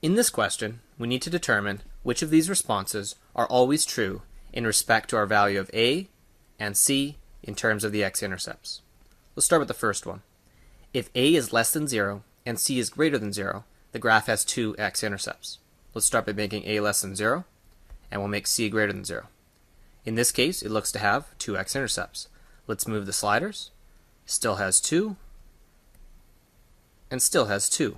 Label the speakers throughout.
Speaker 1: In this question, we need to determine which of these responses are always true in respect to our value of a and c in terms of the x-intercepts. Let's start with the first one. If a is less than 0 and c is greater than 0, the graph has two x-intercepts. Let's start by making a less than 0, and we'll make c greater than 0. In this case, it looks to have two x-intercepts. Let's move the sliders. Still has 2, and still has 2.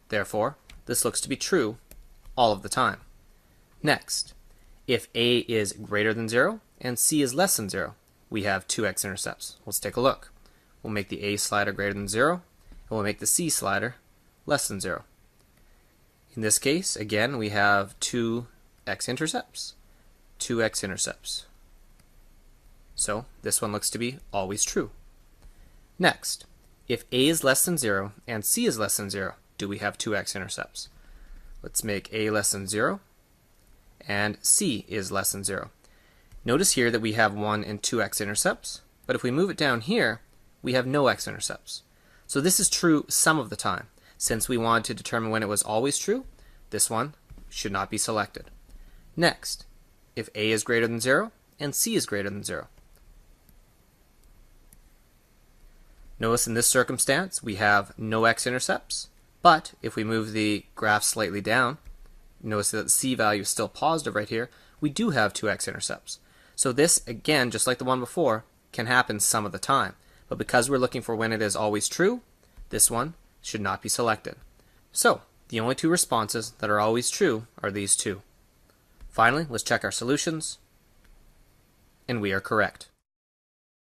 Speaker 1: Therefore, this looks to be true all of the time. Next, if a is greater than 0 and c is less than 0, we have two x-intercepts. Let's take a look. We'll make the a slider greater than 0, and we'll make the c slider less than 0. In this case, again, we have two x-intercepts. So this one looks to be always true. Next, if a is less than 0 and c is less than 0, do we have two x-intercepts? Let's make a less than 0 and c is less than 0. Notice here that we have 1 and 2 x-intercepts, but if we move it down here, we have no x-intercepts. So this is true some of the time. Since we wanted to determine when it was always true, this one should not be selected. Next, if a is greater than 0 and c is greater than 0. Notice in this circumstance we have no x-intercepts, but if we move the graph slightly down, notice that the c value is still positive right here, we do have two x-intercepts. So this, again, just like the one before, can happen some of the time. But because we're looking for when it is always true, this one should not be selected. So, the only two responses that are always true are these two. Finally, let's check our solutions, and we are correct.